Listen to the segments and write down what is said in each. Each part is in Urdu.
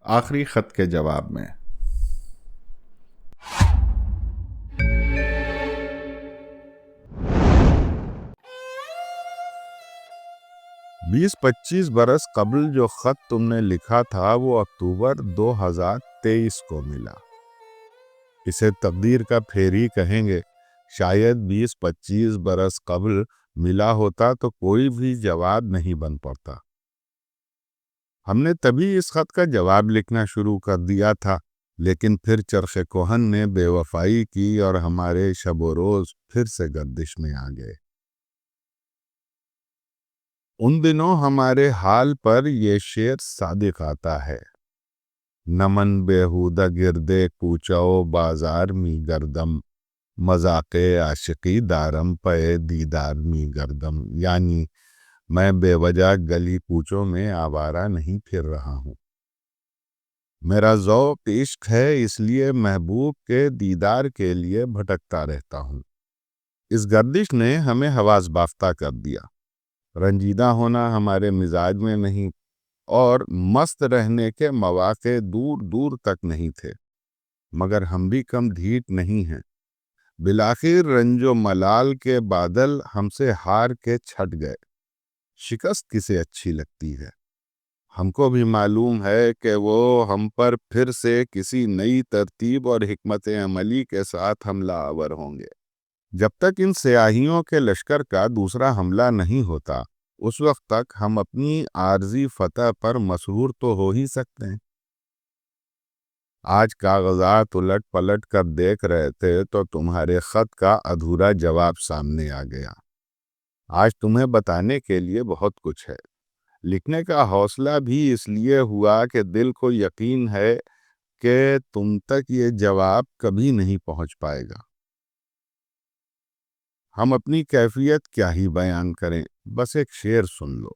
آخری خط کے جواب میں 20-25 برس قبل جو خط تم نے لکھا تھا وہ اکتوبر 2023 کو ملا۔ اسے تقدیر کا پھیر ہی کہیں گے۔ شاید 20-25 برس قبل ملا ہوتا تو کوئی بھی جواب نہیں بن پڑتا۔ ہم نے تبھی اس خط کا جواب لکھنا شروع کر دیا تھا، لیکن پھر چرخ کوہن نے بے وفائی کی اور ہمارے شب و روز پھر سے گردش میں آ گئے۔ ان دنوں ہمارے حال پر یہ شعر صادق آتا ہے: نمن بیہودہ گردے کوچاؤ بازار می گردم، مذاق عاشقی دارم پے دیدار می گردم، یعنی میں بے وجہ گلی کوچوں میں آوارہ نہیں پھر رہا ہوں۔ میرا ذوق عشق ہے، اس لیے محبوب کے دیدار کے لیے بھٹکتا رہتا ہوں۔ اس گردش نے ہمیں حواس باختہ کر دیا۔ رنجیدہ ہونا ہمارے مزاج میں نہیں، اور مست رہنے کے مواقع دور دور تک نہیں تھے، مگر ہم بھی کم ڈھیٹ نہیں ہیں۔ بالآخر رنج و ملال کے بادل ہم سے ہار کے چھٹ گئے۔ شکست کسے اچھی لگتی ہے؟ ہم کو بھی معلوم ہے کہ وہ ہم پر پھر سے کسی نئی ترتیب اور حکمت عملی کے ساتھ حملہ آور ہوں گے۔ جب تک ان سیاہیوں کے لشکر کا دوسرا حملہ نہیں ہوتا، اس وقت تک ہم اپنی عارضی فتح پر مسرور تو ہو ہی سکتے ہیں۔ آج کاغذات الٹ پلٹ کر دیکھ رہے تھے تو تمہارے خط کا ادھورا جواب سامنے آ گیا۔ آج تمہیں بتانے کے لیے بہت کچھ ہے۔ لکھنے کا حوصلہ بھی اس لیے ہوا کہ دل کو یقین ہے کہ تم تک یہ جواب کبھی نہیں پہنچ پائے گا۔ ہم اپنی کیفیت کیا ہی بیان کریں، بس ایک شعر سن لو: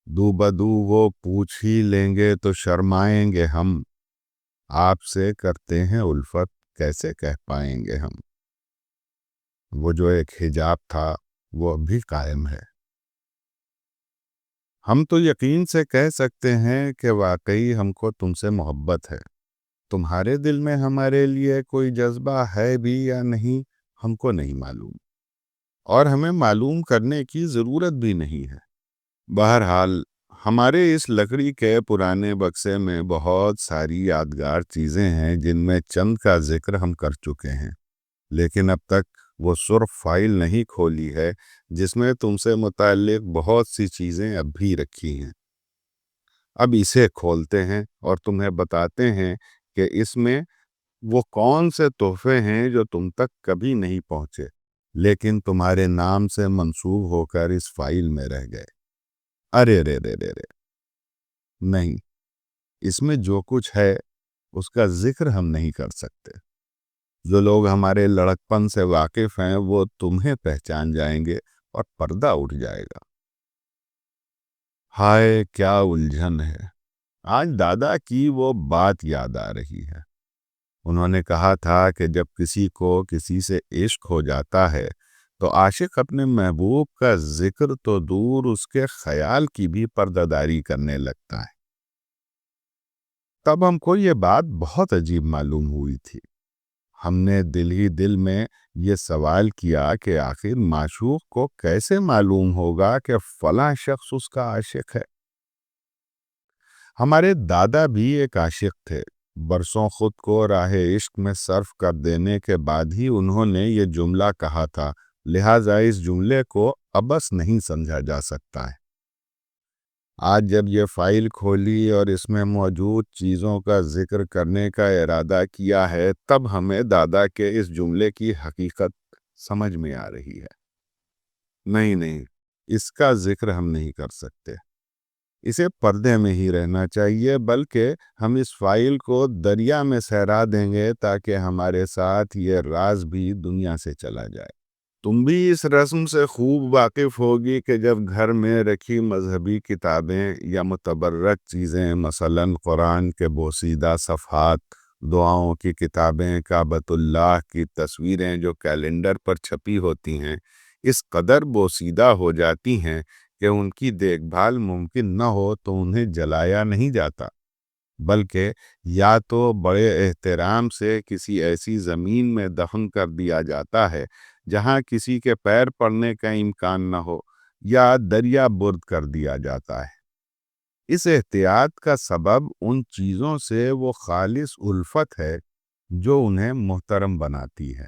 دو بدو وہ پوچھ ہی لیں گے تو شرمائیں گے ہم، آپ سے کرتے ہیں الفت کیسے کہہ پائیں گے ہم۔ وہ جو ایک حجاب تھا وہ اب بھی قائم ہے۔ ہم تو یقین سے کہہ سکتے ہیں کہ واقعی ہم کو تم سے محبت ہے۔ تمہارے دل میں ہمارے لیے کوئی جذبہ ہے بھی یا نہیں، ہم کو نہیں معلوم، اور ہمیں معلوم کرنے کی ضرورت بھی نہیں ہے۔ بہرحال ہمارے اس لکڑی کے پرانے بکسے میں بہت ساری یادگار چیزیں ہیں جن میں چند کا ذکر ہم کر چکے ہیں، لیکن اب تک وہ سرخ فائل نہیں کھولی ہے جس میں تم سے متعلق بہت سی چیزیں اب بھی رکھی ہیں۔ اب اسے کھولتے ہیں اور تمہیں بتاتے ہیں کہ اس میں وہ کون سے تحفے ہیں جو تم تک کبھی نہیں پہنچے، لیکن تمہارے نام سے منسوب ہو کر اس فائل میں رہ گئے۔ ارے رے رے رے رے، نہیں، اس میں جو کچھ ہے اس کا ذکر ہم نہیں کر سکتے۔ جو لوگ ہمارے لڑکپن سے واقف ہیں وہ تمہیں پہچان جائیں گے اور پردہ اٹھ جائے گا۔ ہائے کیا الجھن ہے! آج دادا کی وہ بات یاد آ رہی ہے۔ انہوں نے کہا تھا کہ جب کسی کو کسی سے عشق ہو جاتا ہے تو عاشق اپنے محبوب کا ذکر تو دور اس کے خیال کی بھی پردہ داری کرنے لگتا ہے۔ تب ہم کو یہ بات بہت عجیب معلوم ہوئی تھی۔ ہم نے دل ہی دل میں یہ سوال کیا کہ آخر معشوق کو کیسے معلوم ہوگا کہ فلاں شخص اس کا عاشق ہے؟ ہمارے دادا بھی ایک عاشق تھے۔ برسوں خود کو راہ عشق میں صرف کر دینے کے بعد ہی انہوں نے یہ جملہ کہا تھا، لہٰذا اس جملے کو عبث نہیں سمجھا جا سکتا ہے۔ آج جب یہ فائل کھولی اور اس میں موجود چیزوں کا ذکر کرنے کا ارادہ کیا ہے، تب ہمیں دادا کے اس جملے کی حقیقت سمجھ میں آ رہی ہے۔ نہیں، اس کا ذکر ہم نہیں کر سکتے۔ اسے پردے میں ہی رہنا چاہیے، بلکہ ہم اس فائل کو دریا میں سہرا دیں گے تاکہ ہمارے ساتھ یہ راز بھی دنیا سے چلا جائے۔ تم بھی اس رسم سے خوب واقف ہوگی کہ جب گھر میں رکھی مذہبی کتابیں یا متبرک چیزیں، مثلاً قرآن کے بوسیدہ صفحات، دعاؤں کی کتابیں، کعبۃ اللہ کی تصویریں جو کیلنڈر پر چھپی ہوتی ہیں، اس قدر بوسیدہ ہو جاتی ہیں کہ ان کی دیکھ بھال ممکن نہ ہو تو انہیں جلایا نہیں جاتا، بلکہ یا تو بڑے احترام سے کسی ایسی زمین میں دفن کر دیا جاتا ہے جہاں کسی کے پیر پڑنے کا امکان نہ ہو، یا دریا برد کر دیا جاتا ہے۔ اس احتیاط کا سبب ان چیزوں سے وہ خالص الفت ہے جو انہیں محترم بناتی ہے۔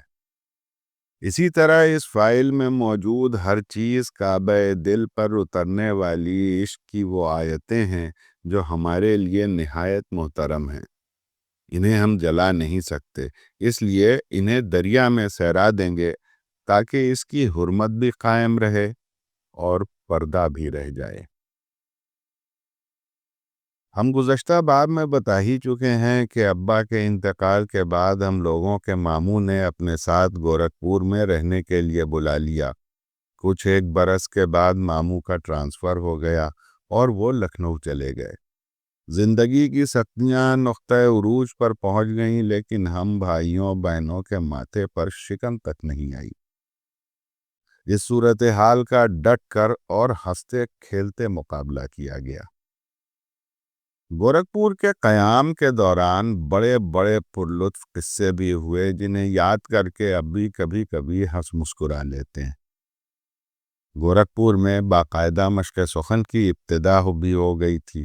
اسی طرح اس فائل میں موجود ہر چیز کعبہ دل پر اترنے والی عشق کی وہ آیتیں ہیں جو ہمارے لیے نہایت محترم ہیں۔ انہیں ہم جلا نہیں سکتے، اس لیے انہیں دریا میں سیرا دیں گے تاکہ اس کی حرمت بھی قائم رہے اور پردہ بھی رہ جائے۔ ہم گزشتہ باب میں بتا ہی چکے ہیں کہ ابا کے انتقال کے بعد ہم لوگوں کے ماموں نے اپنے ساتھ گورکھپور میں رہنے کے لیے بلا لیا۔ کچھ 1 برس کے بعد ماموں کا ٹرانسفر ہو گیا اور وہ لکھنؤ چلے گئے۔ زندگی کی سختیاں نقطہ عروج پر پہنچ گئیں، لیکن ہم بھائیوں بہنوں کے ماتھے پر شکن تک نہیں آئی۔ اس صورتحال کا ڈٹ کر اور ہنستے کھیلتے مقابلہ کیا گیا۔ گورکھپور کے قیام کے دوران بڑے بڑے پرلطف قصے بھی ہوئے جنہیں یاد کر کے اب بھی کبھی کبھی ہنس مسکرا لیتے ہیں۔ گورکھپور میں باقاعدہ مشق سخن کی ابتدا بھی ہو گئی تھی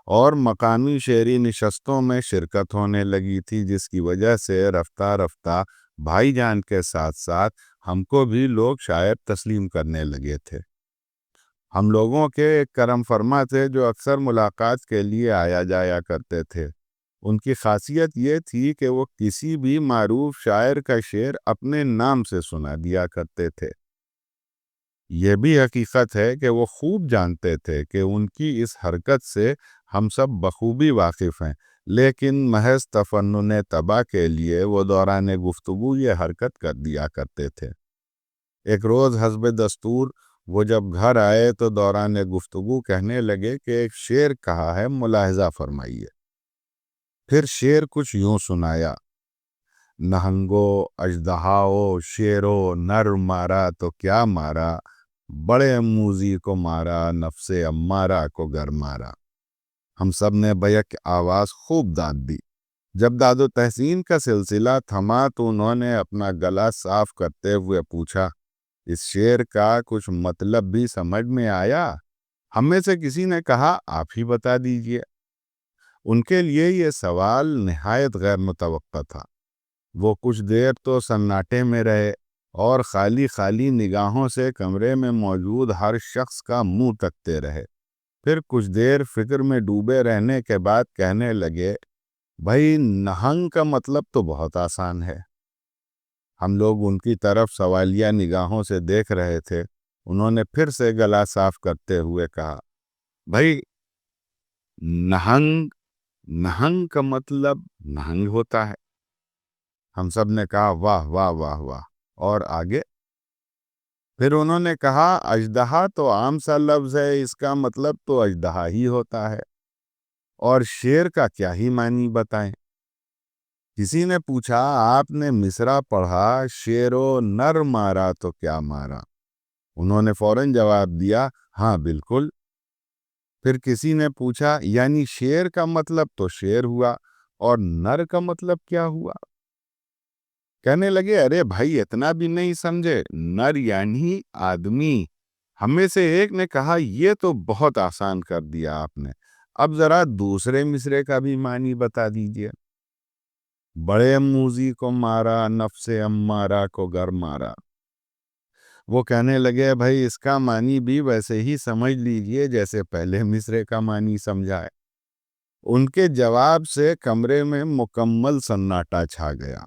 اور مقامی شعری نشستوں میں شرکت ہونے لگی تھی، جس کی وجہ سے رفتہ رفتہ بھائی جان کے ساتھ ساتھ ہم کو بھی لوگ شاعر تسلیم کرنے لگے تھے۔ ہم لوگوں کے ایک کرم فرما تھے جو اکثر ملاقات کے لیے آیا جایا کرتے تھے۔ ان کی خاصیت یہ تھی کہ وہ کسی بھی معروف شاعر کا شعر اپنے نام سے سنا دیا کرتے تھے۔ یہ بھی حقیقت ہے کہ وہ خوب جانتے تھے کہ ان کی اس حرکت سے ہم سب بخوبی واقف ہیں، لیکن محض تفنن طبع کے لیے وہ دوران گفتگو یہ حرکت کر دیا کرتے تھے۔ ایک روز حسب دستور وہ جب گھر آئے تو دوران گفتگو کہنے لگے کہ ایک شعر کہا ہے، ملاحظہ فرمائیے۔ پھر شعر کچھ یوں سنایا: نہنگو اژدہاؤ شیرو نر مارا تو کیا مارا، بڑے موذی کو مارا نفس امارہ کو گر مارا۔ ہم سب نے بیک آواز خوب داد دی۔ جب داد و تحسین کا سلسلہ تھما تو انہوں نے اپنا گلا صاف کرتے ہوئے پوچھا، اس شعر کا کچھ مطلب بھی سمجھ میں آیا؟ ہم میں سے کسی نے کہا، آپ ہی بتا دیجئے۔ ان کے لیے یہ سوال نہایت غیر متوقع تھا۔ وہ کچھ دیر تو سناٹے میں رہے اور خالی خالی نگاہوں سے کمرے میں موجود ہر شخص کا منہ تکتے رہے۔ پھر کچھ دیر فکر میں ڈوبے رہنے کے بعد کہنے لگے، بھائی نہنگ کا مطلب تو بہت آسان ہے۔ ہم لوگ ان کی طرف سوالیہ نگاہوں سے دیکھ رہے تھے۔ انہوں نے پھر سے گلا صاف کرتے ہوئے کہا، بھائی نہنگ کا مطلب نہنگ ہوتا ہے۔ ہم سب نے کہا، واہ واہ واہ واہ، اور آگے؟ پھر انہوں نے کہا، اژدہا تو عام سا لفظ ہے، اس کا مطلب تو اژدہا ہی ہوتا ہے، اور شعر کا کیا ہی معنی بتائیں؟ کسی نے پوچھا، آپ نے مصرع پڑھا، شیرو نر مارا تو کیا مارا؟ انہوں نے فوراً جواب دیا، ہاں بالکل۔ پھر کسی نے پوچھا، یعنی شعر کا مطلب تو شعر ہوا، اور نر کا مطلب کیا ہوا؟ کہنے لگے، ارے بھائی اتنا بھی نہیں سمجھے، نر یعنی آدمی۔ ہم میں سے ایک نے کہا، یہ تو بہت آسان کر دیا آپ نے، اب ذرا دوسرے مصرے کا بھی معنی بتا دیجئے۔ بڑے موذی کو مارا نفس امارہ کو گر مارا۔ وہ کہنے لگے، بھائی اس کا معنی بھی ویسے ہی سمجھ لیجئے جیسے پہلے مصرے کا معنی سمجھا ہے۔ ان کے جواب سے کمرے میں مکمل سناٹا چھا گیا۔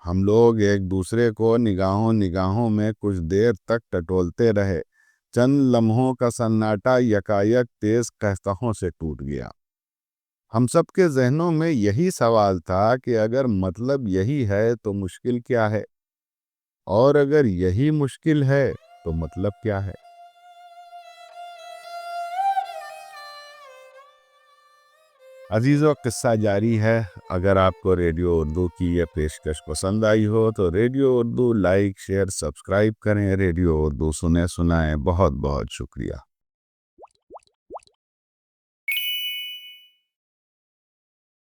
ہم لوگ ایک دوسرے کو نگاہوں میں کچھ دیر تک ٹٹولتے رہے۔ چند لمحوں کا سناٹا یکایک تیز قہقہوں سے ٹوٹ گیا۔ ہم سب کے ذہنوں میں یہی سوال تھا کہ اگر مطلب یہی ہے تو مشکل کیا ہے، اور اگر یہی مشکل ہے تو مطلب کیا ہے؟ عزیزو، قصہ جاری ہے۔ اگر آپ کو ریڈیو اردو کی یہ پیشکش پسند آئی ہو تو radio Urdu like, share, subscribe کریں۔ ریڈیو اردو سنائیں۔ بہت بہت شکریہ۔